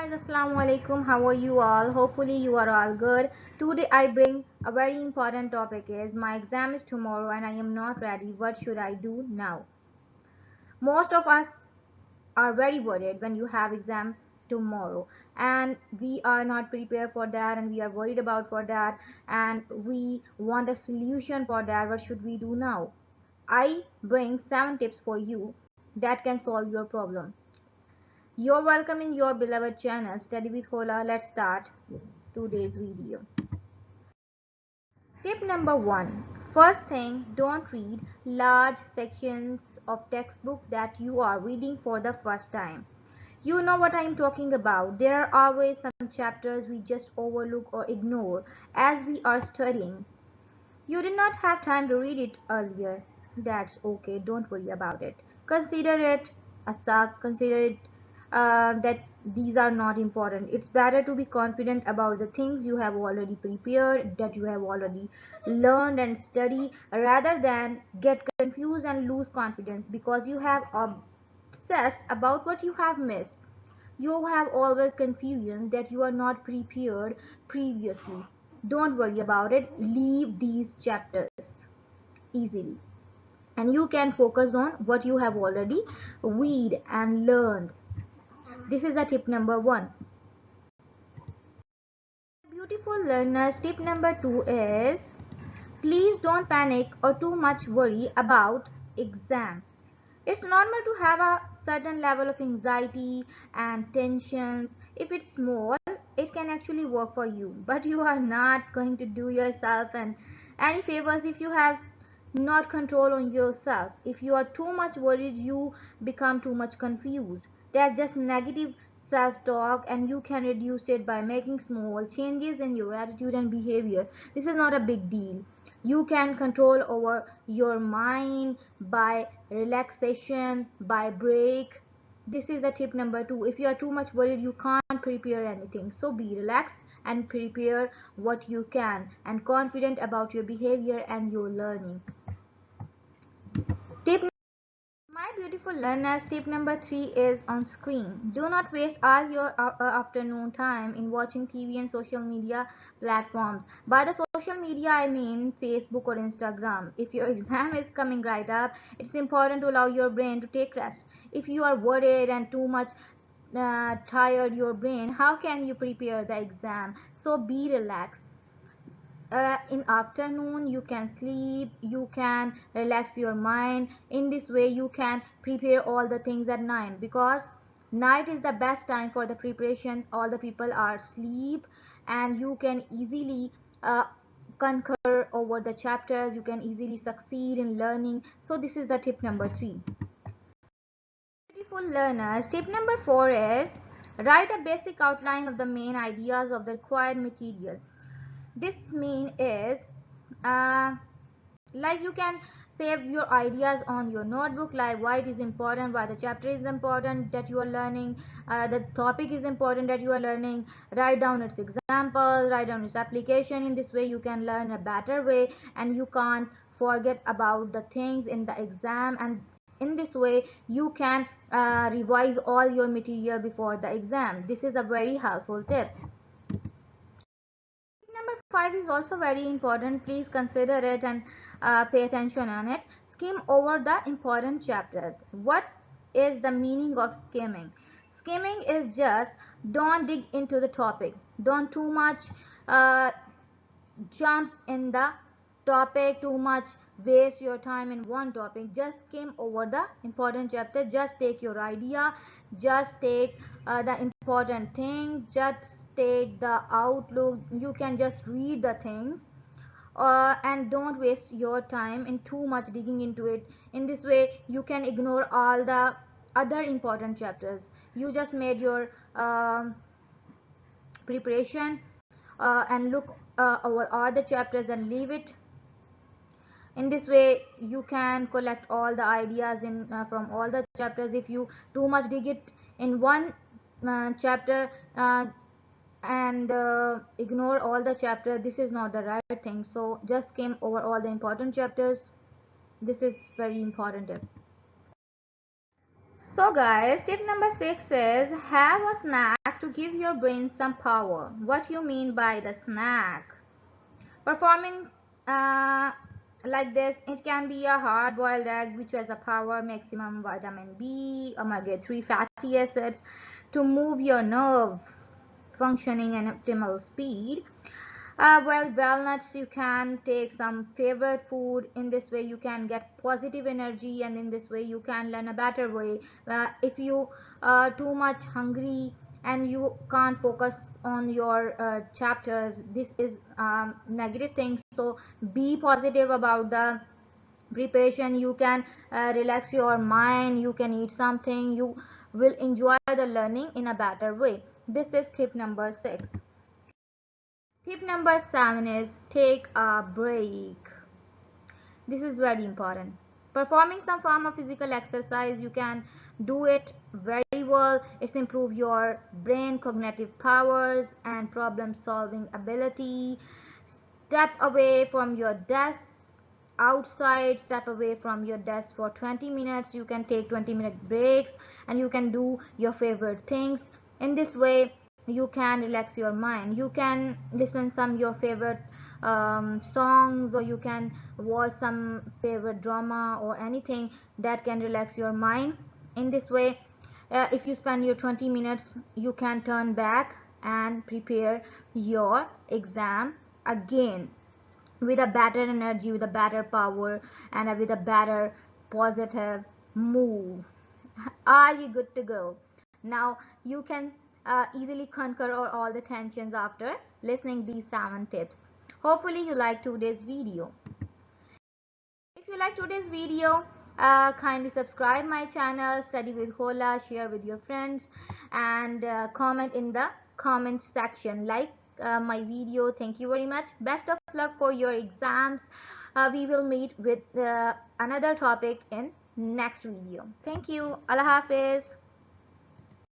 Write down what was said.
guys, assalamu alaikum. How are you all? Hopefully you are all good. Today I bring a very important topic is my exam is tomorrow and I am not ready. What should I do now? Most of us are very worried when you have exam tomorrow, and we are not prepared for that, and we are worried about for that, and we want a solution for that. What should we do now? I bring 7 tips for you that can solve your problem. You're welcome in your beloved channel Study with Hola. Let's start today's video. Tip number 1. First thing, don't read large sections of textbook that you are reading for the first time. You know what I am talking about. There are always some chapters we just overlook or ignore as we are studying. You did not have time to read it earlier. That's okay, don't worry about it. Consider it a suck, consider it that these are not important. It's better to be confident about the things you have already prepared, that you have already learned and studied, rather than get confused and lose confidence because you have obsessed about what you have missed. You have always confusion that you are not prepared previously. Don't worry about it. Leave these chapters easily. And you can focus on what you have already read and learned. This is the tip number 1. Beautiful learners, tip number 2 is please don't panic or too much worry about exam. It's normal to have a certain level of anxiety and tensions. If it's small, it can actually work for you. But you are not going to do yourself and any favors if you have not control on yourself. If you are too much worried, you become too much confused. That's just negative self-talk, and you can reduce it by making small changes in your attitude and behavior. This is not a big deal. You can control over your mind by relaxation, by break. This is the tip number 2. If you are too much worried, you can't prepare anything. So be relaxed and prepare what you can and confident about your behavior and your learning. Tip My beautiful learners, tip number 3 is on screen. Do not waste all your afternoon time in watching TV and social media platforms. By the social media, I mean Facebook or Instagram. If your exam is coming right up, it's important to allow your brain to take rest. If you are worried and too much tired your brain, how can you prepare the exam? So be relaxed. In afternoon you can sleep, you can relax your mind. In this way you can prepare all the things at night, because night is the best time for the preparation. All the people are asleep and you can easily conquer over the chapters. You can easily succeed in learning. So this is the tip number 3. Beautiful learners, tip number 4 is write a basic outline of the main ideas of the required material. This mean is uh, like you can save your ideas on your notebook, like why it is important, why the chapter is important that you are learning, the topic is important that you are learning. Write down its example, write down its application. In this way you can learn a better way and you can't forget about the things in the exam, and in this way you can revise all your material before the exam. This is a very helpful tip. Number 5 is also very important. Please consider it and pay attention on it. Skim over the important chapters. What is the meaning of skimming? Skimming is just don't dig into the topic. Don't too much uh, jump in the topic, too much waste your time in one topic. Just skim over the important chapter. Just take your idea, just take the important things, just take the outlook. You can just read the things, and don't waste your time in too much digging into it. In this way you can ignore all the other important chapters. You just made your preparation and look over all the chapters and leave it. In this way you can collect all the ideas in from all the chapters. If you too much dig it in one chapter and ignore all the chapter, this is not the right thing. So just skim over all the important chapters. This is very important tip. So guys, tip number 6 is have a snack to give your brain some power. What you mean by the snack? Performing uh, like this, it can be a hard boiled egg which has a power, maximum vitamin B, omega-3 fatty acids to move your nerve functioning at optimal speed. Well, walnuts, you can take some favorite food. In this way, you can get positive energy, and in this way, you can learn a better way. If you are too much hungry and you can't focus on your chapters, this is negative thing. So be positive about the preparation. You can relax your mind. You can eat something. You will enjoy the learning in a better way. This is tip number 6. Tip number 7 is take a break. This is very important. Performing some form of physical exercise, you can do it very well. It's improve your brain cognitive powers and problem solving ability. Step away from your desk outside, step away from your desk for 20 minutes. You can take 20-minute breaks and you can do your favorite things. In this way, you can relax your mind. You can listen some your favorite songs, or you can watch some favorite drama or anything that can relax your mind. In this way, if you spend your 20 minutes, you can turn back and prepare your exam again with a better energy, with a better power, and with a better positive move. Are you good to go? Now you can easily conquer all the tensions after listening these 7 tips. Hopefully you like today's video. If you like today's video, kindly subscribe my channel, Study with Hola, share with your friends, and comment in the comment section. Like my video. Thank you very much. Best of luck for your exams. We will meet with another topic in next video. Thank you. Allah Hafiz.